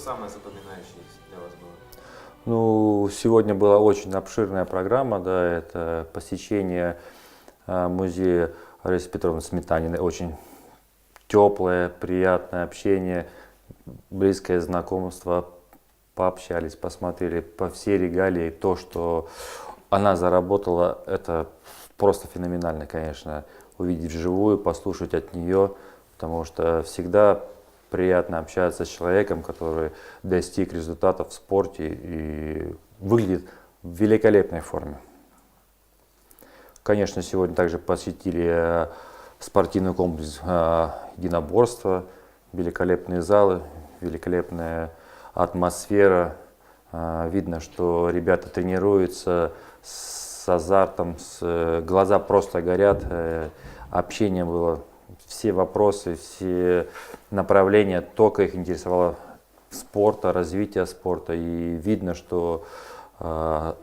самое запоминающееся для вас было? Ну, сегодня была очень обширная программа, да, это посещение музея Раисы Петровны Сметаниной, очень теплое, приятное общение, близкое знакомство, пообщались, посмотрели по всей регалии. То, что она заработала, это просто феноменально, конечно, увидеть вживую, послушать от нее, потому что всегда приятно общаться с человеком, который достиг результатов в спорте и выглядит в великолепной форме. Конечно, сегодня также посетили спортивный комплекс единоборства, великолепные залы, великолепная атмосфера. Видно, что ребята тренируются с азартом, глаза просто горят, общение было, все вопросы, все направления, только их интересовало спорта, развитие спорта. И видно, что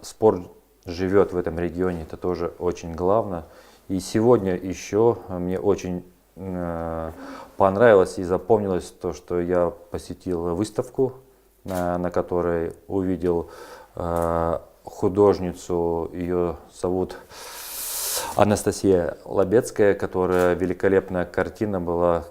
спорт живет в этом регионе, это тоже очень главное. И сегодня еще мне очень понравилось и запомнилось то, что я посетил выставку, на которой увидел художницу, ее зовут Анастасия Лобецкая, которая великолепная картина была,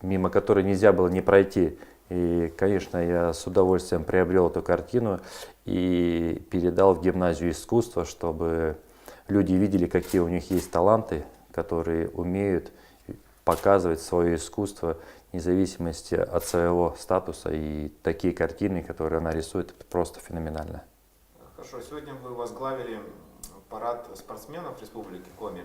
мимо которой нельзя было не пройти. И, конечно, я с удовольствием приобрел эту картину и передал в гимназию искусства, чтобы люди видели, какие у них есть таланты, которые умеют показывать свое искусство вне зависимости от своего статуса. И такие картины, которые она рисует, это просто феноменально. Хорошо, сегодня вы возглавили парад спортсменов Республики Коми.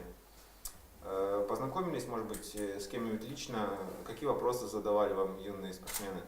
Познакомились, может быть, с кем-нибудь лично? Какие вопросы задавали вам юные спортсмены?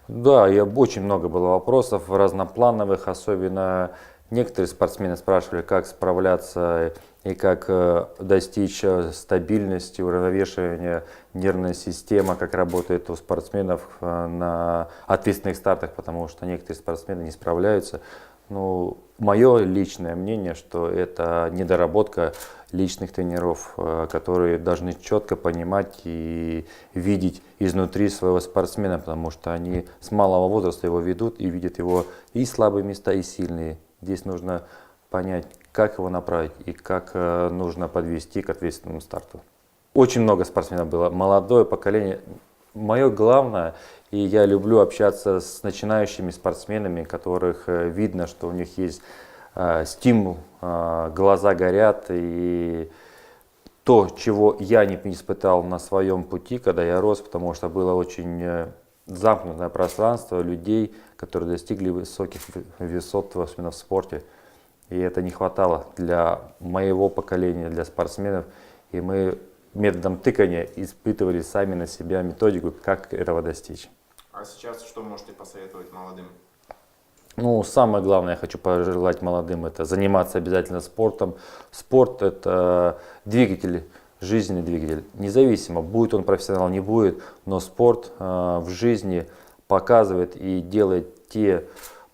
Да, очень много было вопросов разноплановых, особенно некоторые спортсмены спрашивали, как справляться и как достичь стабильности, уравновешивания нервной системы, как работает у спортсменов на ответственных стартах, потому что некоторые спортсмены не справляются. Ну, мое личное мнение, что это недоработка личных тренеров, которые должны четко понимать и видеть изнутри своего спортсмена, потому что они с малого возраста его ведут и видят его и слабые места, и сильные. Здесь нужно понять, как его направить и как нужно подвести к ответственному старту. Очень много спортсменов было, молодое поколение. Мое главное, и я люблю общаться с начинающими спортсменами, которых видно, что у них есть стимул, глаза горят, и то, чего я не испытал на своем пути, когда я рос, потому что было очень замкнутое пространство людей, которые достигли высоких высот особенно в спорте. И это не хватало для моего поколения, для спортсменов. И мы методом тыкания испытывали сами на себя методику, как этого достичь. А сейчас что можете посоветовать молодым? Ну, самое главное, я хочу пожелать молодым, это заниматься обязательно спортом. Спорт – это двигатель, жизненный двигатель. Независимо, будет он профессионал, не будет, но спорт в жизни показывает и делает те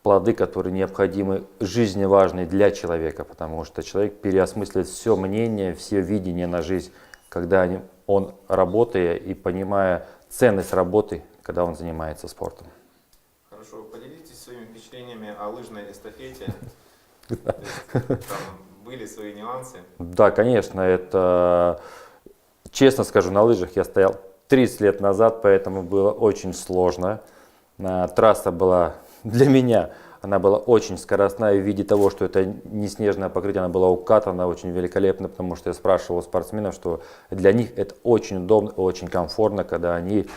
плоды, которые необходимы, жизненно важные для человека, потому что человек переосмысливает все мнение, все видение на жизнь, когда он, работая и понимая ценность работы, когда он занимается спортом. Хорошо, поделитесь своими впечатлениями о лыжной эстафете. Там были свои нюансы. Да, конечно, это, честно скажу, на лыжах я стоял 30 лет назад, поэтому было очень сложно. Трасса была для меня, она была очень скоростная в виде того, что это не снежное покрытие, она была укатана очень великолепно, потому что я спрашивал у спортсменов, что для них это очень удобно, очень комфортно, когда они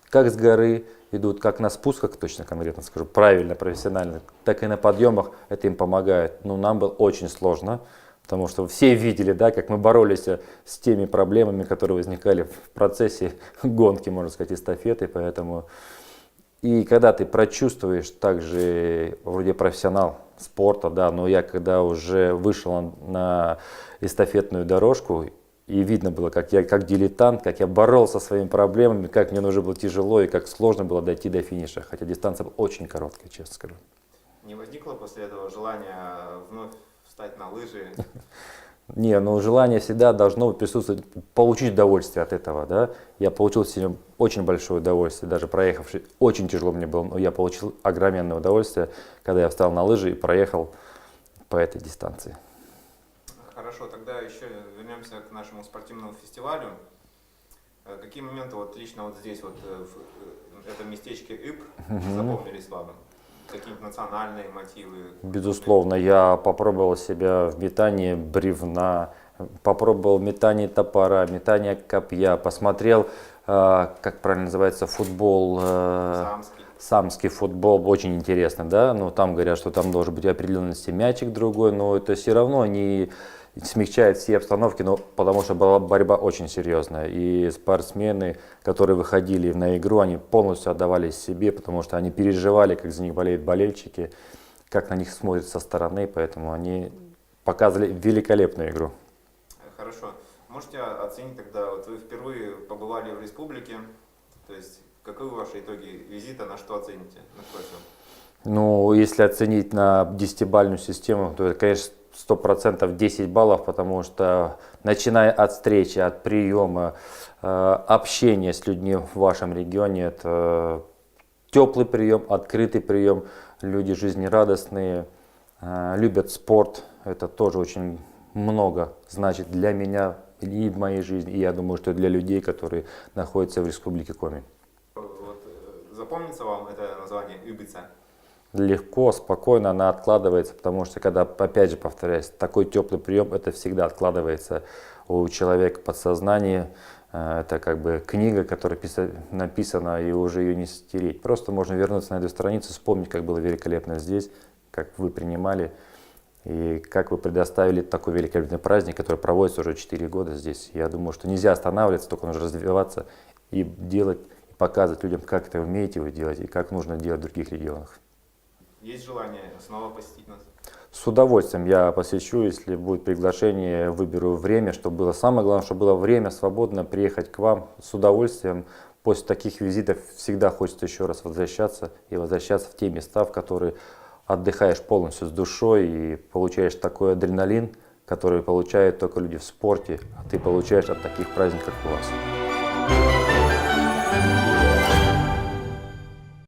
как с горы идут, как на спусках, точно конкретно скажу, правильно, профессионально, так и на подъемах это им помогает. Но нам было очень сложно, потому что все видели, да, как мы боролись с теми проблемами, которые возникали в процессе гонки, можно сказать, эстафеты, поэтому... И когда ты прочувствуешь также, вроде профессионал спорта, да, но я когда уже вышел на эстафетную дорожку, и видно было, как я как дилетант, как я боролся со своими проблемами, как мне уже было тяжело и как сложно было дойти до финиша, хотя дистанция была очень короткая, честно скажу. Не возникло после этого желания вновь встать на лыжи? Не, ну желание всегда должно присутствовать, получить удовольствие от этого, да. Я получил сегодня очень большое удовольствие, даже проехавший, очень тяжело мне было, но я получил огроменное удовольствие, когда я встал на лыжи и проехал по этой дистанции. Хорошо, тогда еще вернемся к нашему спортивному фестивалю. Какие моменты вот лично вот здесь, вот в этом местечке Ибр, запомнились вам? Какие-нибудь национальные мотивы? Безусловно, я попробовал себя в метании бревна, попробовал метание топора, метание копья, посмотрел, как правильно называется, футбол, Самский. самский футбол, очень интересно, да, но там говорят, что там должен быть определенности мячик другой, но это все равно не смягчает все обстановки, но потому что была борьба очень серьезная, и спортсмены, которые выходили на игру, они полностью отдавались себе, потому что они переживали, как за них болеют болельщики, как на них смотрят со стороны, поэтому они показывали великолепную игру. Хорошо. Можете оценить тогда, вот вы впервые побывали в республике, то есть каковы ваши итоги визита, на что оцените? На что все? Ну, если оценить на 10-бальную систему, то это, конечно, 100% 10 баллов, потому что начиная от встречи, от приема, общения с людьми в вашем регионе, это теплый прием, открытый прием, люди жизнерадостные, любят спорт, это тоже очень много значит для меня и в моей жизни, и я думаю, что для людей, которые находятся в Республике Коми. Вот, запомнится вам это название Ибица? Легко, спокойно она откладывается, потому что когда, опять же повторяюсь, такой теплый прием, это всегда откладывается у человека в подсознании. Это как бы книга, которая написана, и уже ее не стереть. Просто можно вернуться на эту страницу, вспомнить, как было великолепно здесь, как вы принимали, и как вы предоставили такой великолепный праздник, который проводится уже 4 года здесь. Я думаю, что нельзя останавливаться, только нужно развиваться и делать, и показывать людям, как это умеете вы делать, и как нужно делать в других регионах. Есть желание снова посетить нас? С удовольствием я посещу, если будет приглашение, выберу время, чтобы было самое главное, чтобы было время свободно приехать к вам. С удовольствием. После таких визитов всегда хочется еще раз возвращаться и возвращаться в те места, в которые отдыхаешь полностью с душой и получаешь такой адреналин, который получают только люди в спорте, а ты получаешь от таких праздников, как у вас.